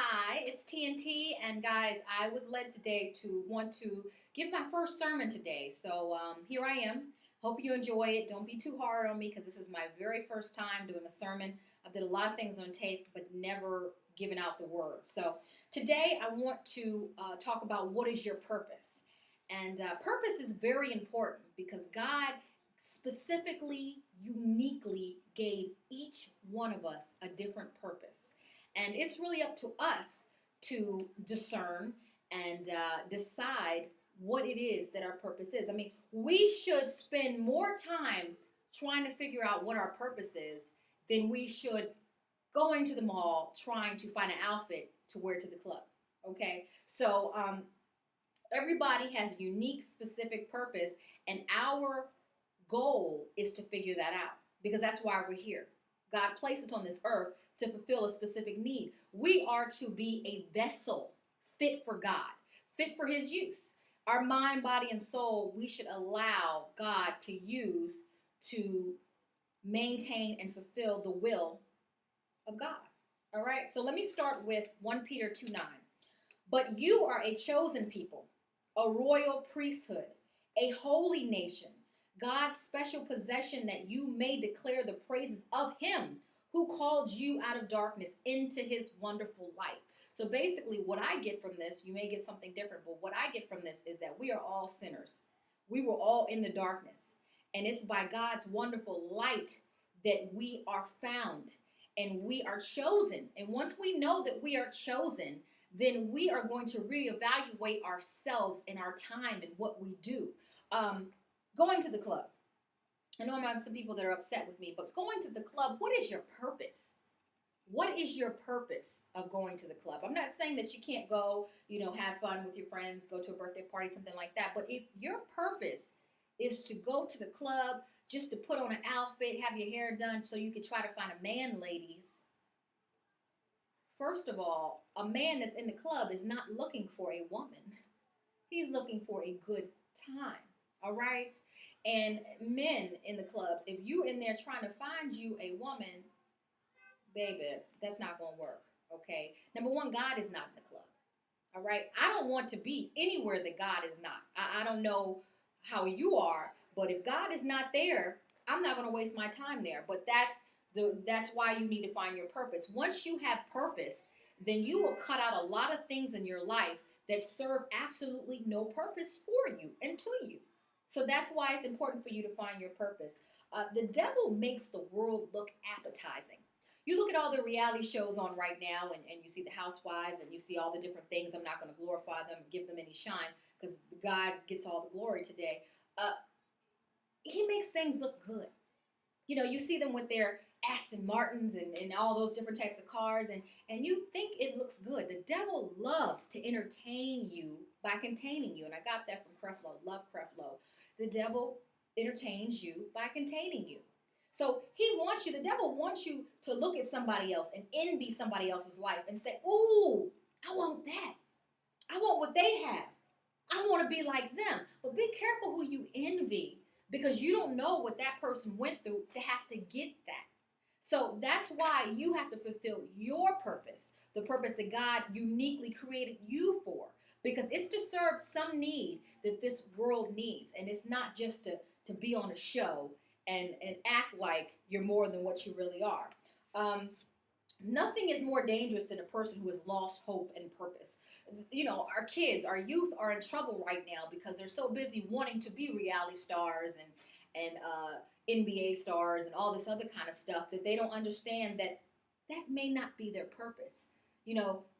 Hi, it's TNT, and guys, I was led today to want to give my first sermon today. So here I am. Hope you enjoy it. Don't be too hard on me because this is my very first time doing a sermon. I've did a lot of things on tape, but never given out the word. So today I want to talk about what is your purpose. And purpose is very important because God specifically, uniquely gave each one of us a different purpose. And it's really up to us to discern and decide what it is that our purpose is. I mean, we should spend more time trying to figure out what our purpose is than we should going to the mall trying to find an outfit to wear to the club. Okay? So everybody has a unique, specific purpose, and our goal is to figure that out because that's why we're here. God placed us on this earth to fulfill a specific need. We are to be a vessel fit for God, fit for his use. Our mind, body, and soul, we should allow God to use to maintain and fulfill the will of God. All right, so let me start with 1 Peter 2:9. But you are a chosen people, a royal priesthood, a holy nation, God's special possession, that you may declare the praises of him who called you out of darkness into his wonderful light. So basically, what I get from this, you may get something different, but what I get from this is that we are all sinners. We were all in the darkness. And it's by God's wonderful light that we are found and we are chosen. And once we know that we are chosen, then we are going to reevaluate ourselves and our time and what we do. Going to the club. I know I have some people that are upset with me, but going to the club, what is your purpose? What is your purpose of going to the club? I'm not saying that you can't go, have fun with your friends, go to a birthday party, something like that. But if your purpose is to go to the club just to put on an outfit, have your hair done so you can try to find a man, ladies, first of all, a man that's in the club is not looking for a woman. He's looking for a good time. All right. And men in the clubs, if you're in there trying to find you a woman, baby, that's not going to work. Okay. Number one, God is not in the club. All right. I don't want to be anywhere that God is not. I don't know how you are, but if God is not there, I'm not going to waste my time there. But that's why you need to find your purpose. Once you have purpose, then you will cut out a lot of things in your life that serve absolutely no purpose for you and to you. So that's why it's important for you to find your purpose. The devil makes the world look appetizing. You look at all the reality shows on right now, and you see the housewives, and you see all the different things. I'm not going to glorify them, give them any shine, because God gets all the glory today. He makes things look good. You see them with their Aston Martins and all those different types of cars, and you think it looks good. The devil loves to entertain you by containing you, and I got that from Creflo. Love Creflo. The devil entertains you by containing you. So the devil wants you to look at somebody else and envy somebody else's life and say, ooh, I want that. I want what they have. I want to be like them. But be careful who you envy, because you don't know what that person went through to have to get that. So that's why you have to fulfill your purpose, the purpose that God uniquely created you for, because it's to serve some need that this world needs. And it's not just to be on a show and act like you're more than what you really are. Nothing is more dangerous than a person who has lost hope and purpose. Our kids, our youth are in trouble right now because they're so busy wanting to be reality stars and NBA stars and all this other kind of stuff that they don't understand that may not be their purpose.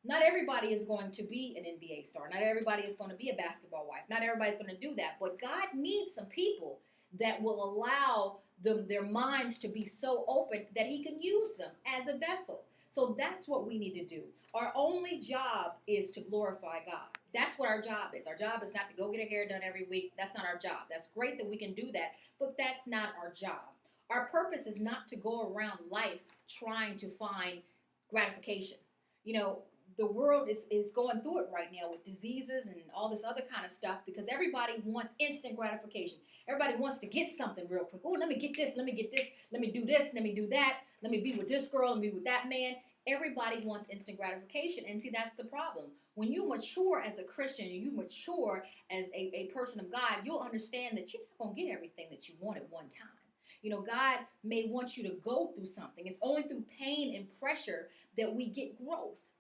Not everybody is going to be an NBA star. Not everybody is going to be a basketball wife. Not everybody's going to do that. But God needs some people that will allow their minds to be so open that he can use them as a vessel. So that's what we need to do. Our only job is to glorify God. That's what our job is. Our job is not to go get our hair done every week. That's not our job. That's great that we can do that, but that's not our job. Our purpose is not to go around life trying to find gratification. The world is going through it right now with diseases and all this other kind of stuff because everybody wants instant gratification. Everybody wants to get something real quick. Oh, let me get this, let me get this, let me do this, let me do that, let me be with this girl, let me be with that man. Everybody wants instant gratification. And see, that's the problem. When you mature as a Christian and you mature as a person of God, you'll understand that you're not going to get everything that you want at one time. You know, God may want you to go through something. It's only through pain and pressure that we get growth.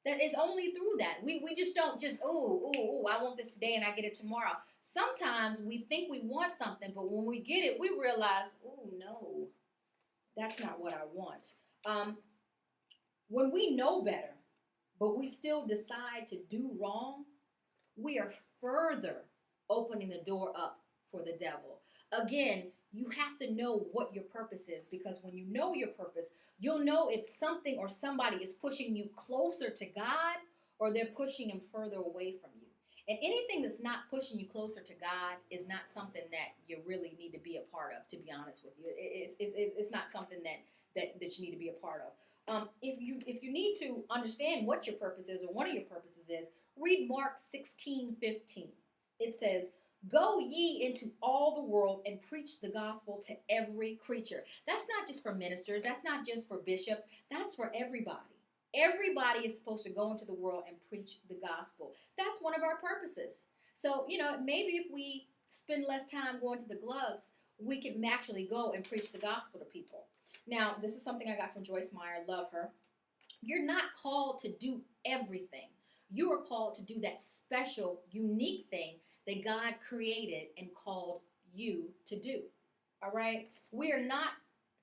That is only through that. We just don't just, I want this today and I get it tomorrow. Sometimes we think we want something, but when we get it, we realize, oh, no, that's not what I want. When we know better, but we still decide to do wrong, we are further opening the door up for the devil. Again, you have to know what your purpose is, because when you know your purpose, you'll know if something or somebody is pushing you closer to God or they're pushing him further away from you. And anything that's not pushing you closer to God is not something that you really need to be a part of, to be honest with you. It's not something that you need to be a part of. If you need to understand what your purpose is, or one of your purposes is, read Mark 16:15. It says, "Go ye into all the world and preach the gospel to every creature." That's not just for ministers. That's not just for bishops. That's for everybody. Everybody is supposed to go into the world and preach the gospel. That's one of our purposes. So, maybe if we spend less time going to the clubs, we can actually go and preach the gospel to people. Now, this is something I got from Joyce Meyer. Love her. You're not called to do everything. You are called to do that special, unique thing that God created and called you to do. All right? We are not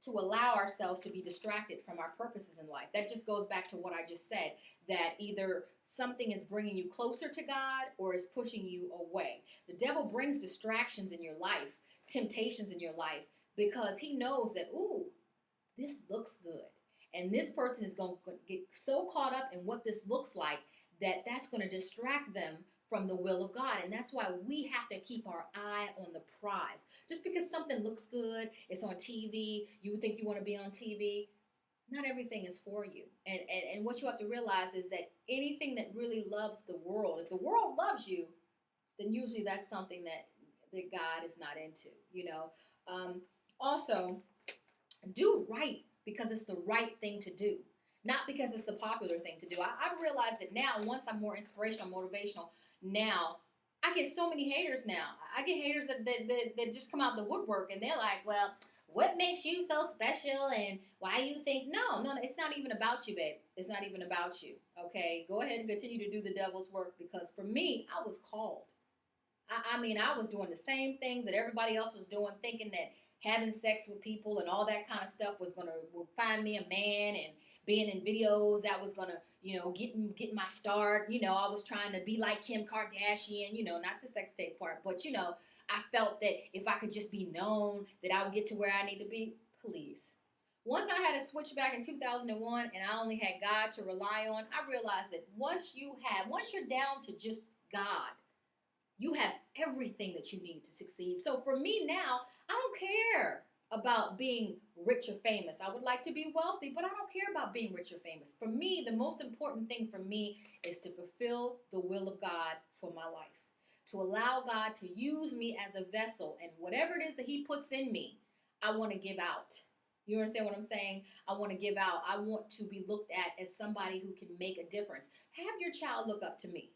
to allow ourselves to be distracted from our purposes in life. That just goes back to what I just said, that either something is bringing you closer to God or is pushing you away. The devil brings distractions in your life, temptations in your life, because he knows that, this looks good. And this person is going to get so caught up in what this looks like that that's going to distract them from the will of God. And that's why we have to keep our eye on the prize. Just because something looks good, it's on TV, you think you want to be on TV, not everything is for you. And what you have to realize is that anything that really loves the world, if the world loves you, then usually that's something that God is not into, Also, do right because it's the right thing to do, not because it's the popular thing to do. I've realized that now, once I'm more inspirational, motivational, now I get so many haters now. I get haters that just come out the woodwork, and they're like, well, what makes you so special, and why you think, no, it's not even about you, babe. It's not even about you, okay? Go ahead and continue to do the devil's work, because for me, I was called. I was doing the same things that everybody else was doing, thinking that having sex with people and all that kind of stuff was going to find me a man, and being in videos that was going to, get my start. I was trying to be like Kim Kardashian, not the sex tape part, but, I felt that if I could just be known, that I would get to where I need to be. Please. Once I had a switch back in 2001 and I only had God to rely on, I realized that once you're down to just God, you have everything that you need to succeed. So for me now, I don't care about being rich or famous. I would like to be wealthy, but I don't care about being rich or famous. For me, the most important thing for me is to fulfill the will of God for my life, to allow God to use me as a vessel, and whatever it is that he puts in me, I want to give out. You understand what I'm saying? I want to give out. I want to be looked at as somebody who can make a difference. Have your child look up to me.